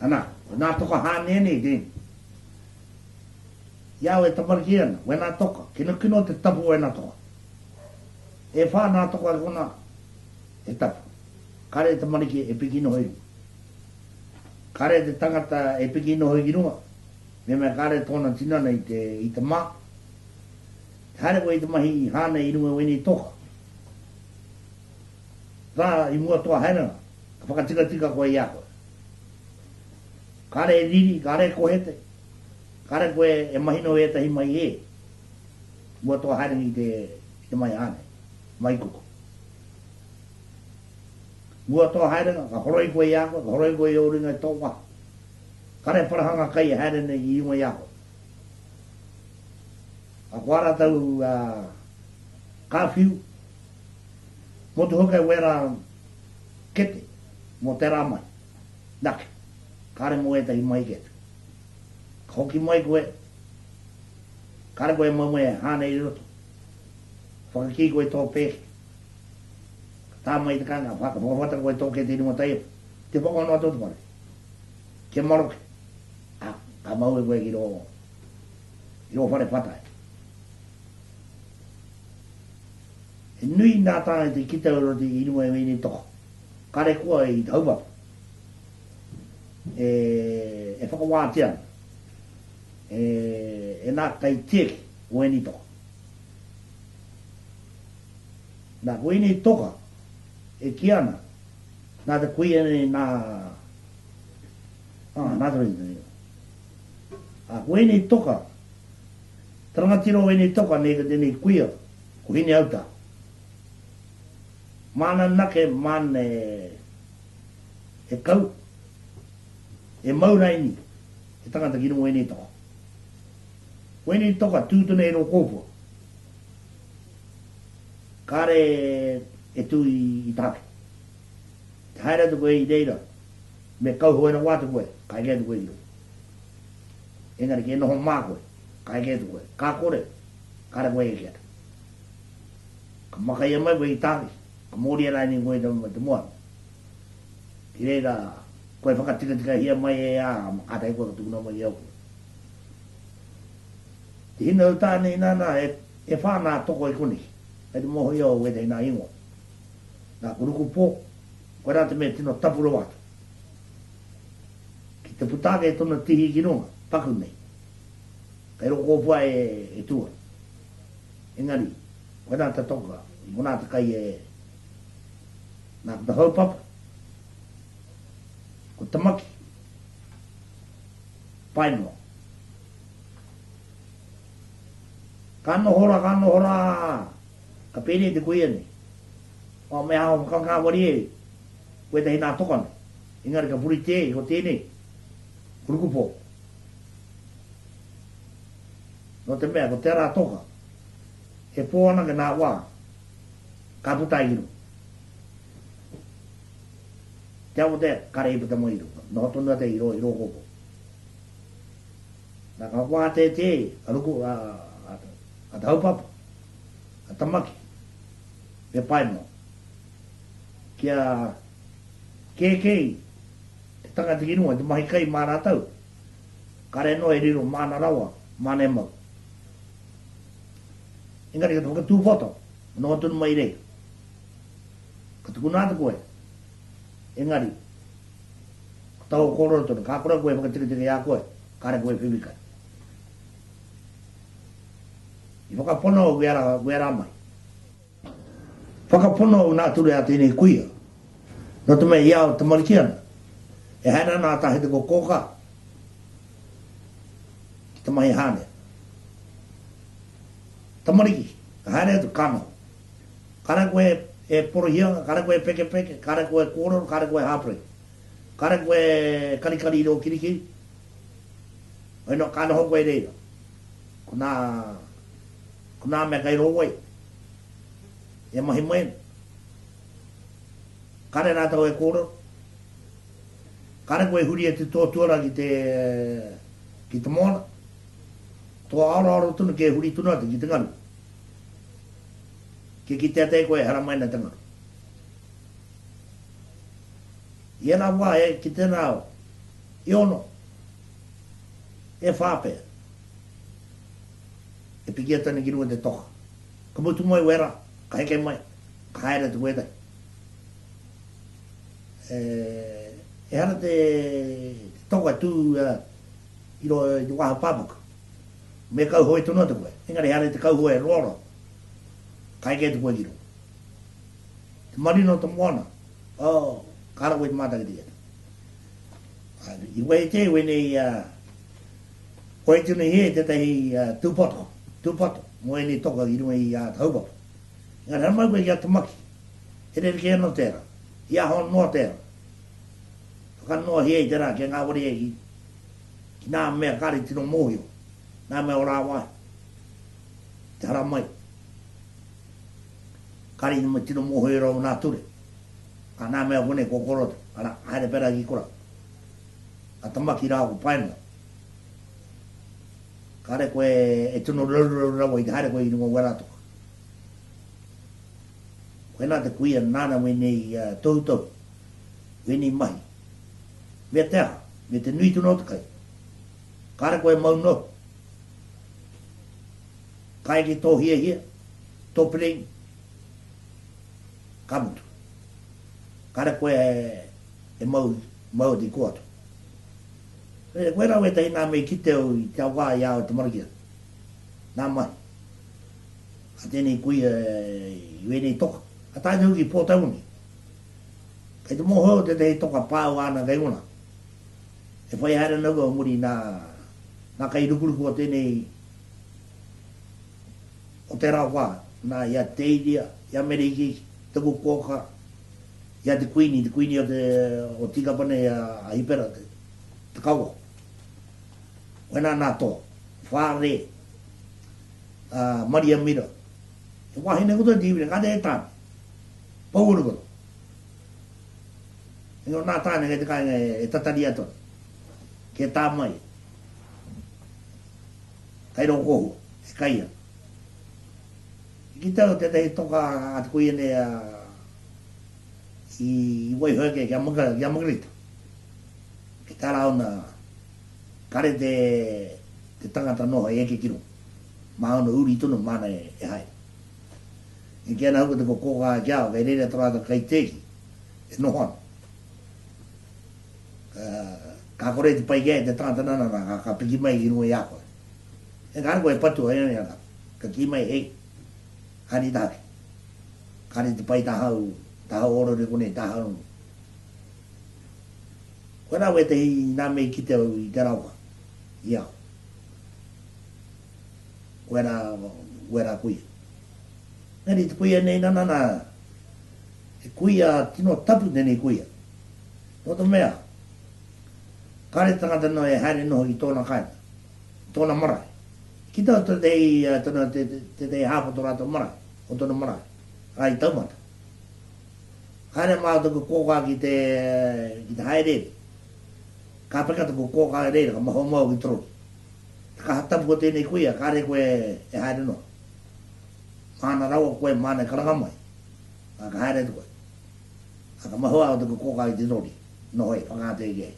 ana na toka hane ni din ya we tamarkian we na toka kino te tapu we na toka e fa na toka kona e tapu kare tamariki e pikino hoi kare te tangata e pikino hoi girunga me kare tona tinana i te ma hare ko i te mahi hane i runga weni toka ra i mua toa haina ka whakatika koe i ako kare e riri, kare e kohete kare koe e mahino e tahi mai e mua toa haina i te mai hane mai kuko mua toa haina ka horoi koe i ako ka horoi koe i oringa i toa kare parahanga kai e haina i runga i ako a kuara tau kawhiu mo te hoka wera kete mo te ramai nake kare mo e tahi mai kete hoki mai koe kare koe mamu e hane i roto whakaki koe tō pēke tā mai te kanga whakawhata koe tō kete i runga taia te whakano a tōtu pare ke maroke ka mau e koe ki ro whare patai e nui nā tāna te kita uro te inua e wini toko. Kare kua i taupapa. E whakawātia. E nā kai tieki o eni toko. Nā koini toka e kiana. Nā te kui ene nā... nā te rini. A koini toka. Tarangatiro o eni toka ne ka tene kuia. Ko hini auta. Mana nake man e kau e mauraini e tangata kino wene toka wene toka tūtuna e no kōpua kare e tū i take te haere tu koe i reira me kau hoe na watu koe kai kē tu koe i ro engari ke noho mā koe kai kē tu koe kā kore kare koe e kia ka makai e mai koe i take mori ala ni koe te mua. I reira, koe whakatika hia mai e a, atai koe katukuna mai au. Te hina u tāne i nana e whānā toko i kuni. E te moho i au e te ina ingo. Nā kuruku pō, koe rā te mea tino tapuro watu. Ki te putake e tona tihi ki nunga, paku nei. Kai roko pua e tua. Engari, koe rā te toka, i mona te kai e nā te hau papa, ko tamaki, painoa. Kano hora, ka pēne te koe ane. O mea hao whakanga wari e, koe te hina tokana. Engari ka puri te, ko tēne, kurukupo. No te mea, ko te rā toka, e pōana ke nā wā, ka putai iru. Te awo te kare i puta mo iru, no tonu te iro kopo. Nā ka wā te, a ruku, a taupapa, a tamaki, me paino. Kia kēkei, te tanga te kinua, te mahi kai mā rātau. Kare no e riro mana rawa, mana e mau. Engari ka te whakatū whata, no tonu mai rei. Ka tuku nā te koe. Engari, tau kororo tonu, kā kura koe whakatika ia koe, kare koe whiwika. I whakapono o wera mai. Whakapono o nā ture a tēnei kuia. No te mea iau te marikiana. E haina nā tahete ko kōka. Ki te mahi hane. Tamariki, ka haere atu kano. Kare koe e porohianga, kare koe peke, kare koe kōroro, kare koe hapre. Kare koe karikari iro kirikiri. Oi no kano hoko e reira. Ko nā mea kai rowai. E mahi moen. Kare nā tau e kōroro. Kare koe huri e te tōtuara ki te moana. Tō aro tunu ke huri tunu atu ki te ngaru. Ke ki te ate koe haramaina te ngaru. Iena wā e ki tēnā au. I ono. E whāpea. E pikia tani ki rua te toka. Ka mutu mai wera, ka heke mai, ka haere te wetai. E hana te toka tū i waha pāpuka. Me kau hoi tunu te koe. Engari hare te kau hoi roro. Ka heke te koe ki rua. Te marino te moana. Oh, kara koe te mātaki te ata. I wei te wene koe tunu he te tahi tūpoto. Tūpoto. Mo ene toka i rua i taupoto. Engari hana mai koe ki a te maki. E re ke ano tera. I a hon noa tera. Ka noa he i tera ke ngā wari e ki nā mea kari tino mōhio. Nā mea o rā wai. Te hara mai. Kari tino mōhio rau nā ture. Ka nā mea wene kokorote. Ana haere pera ki kura. A tamaki rā ko paina. Kare koe e tino rau i te haere koe i rungo wera toka. Koe nā te kuia nāna wene i tau. Wene i mahi. Mea te aha. Me te nui tuno te kai. Kare koe mau no. Kai ki tō hia. Tō piring. Ka mutu. Kare koe e mau di kuatu. Koe rau e tahi nā mei ki teo i te awā i au te marakia. Nā mai. A tēnei kuia i wene i toka. A tāne huki pōtauni. Kei te moho te te toka pāu ana gaimuna. E whai haere nau o muri nā kai rukuruku o tēnei o te rāwā. Nā ia teiria, ia meriki, te kukoka, ia te kuini o tikapane a hipera te kaua. Wena nā tō, whāre, Maria Mira. E wahine kuta tīwire, kate e tāne. Pauru koto. Ingo nā tāne kei te kāinga e tatari ato. Ke tā mai. Kai rō kohu, e kaia. Ki tau te tei toka atu kui ene i wai hoke kia magarita. Ke tā rao na kare te tangata noha e eke kiro. Mauna uri tunu mana e hai. E kia na huka te kokoka kia, kai reira tarata kai teki, e nohana. Ka kore te pai kia te tangata nana ka piki mai ki nui ako. E ka anko e patu ai nani ana. Ka ki mai hei. Kari tāke. Kari te pai tahau oro re kone tahau. Koe rau e te hi nā mei ki te au i te rauka. Ia. Koe rā kuia. Neri te kuia nei nanana. E kuia tino tapu nei kuia. Toto mea. Kare tangata no e haere noho i tōna kaina. Tōna marae. Ki tau te hāpoto rātou marae. O tōna marae. Ai taumata. Haere mā tuku kōkā ki te haere. Ka peka tuku kōkā e reira ka maho mau ki troli. Ka hatapu ko tēnei kuia. Kare koe e haere noho. Mana rawa koe mana e karangamai. Ka haere tu koe. Ka maho au tuku kōkā ki te troli. Nohoi, whangāte i kei.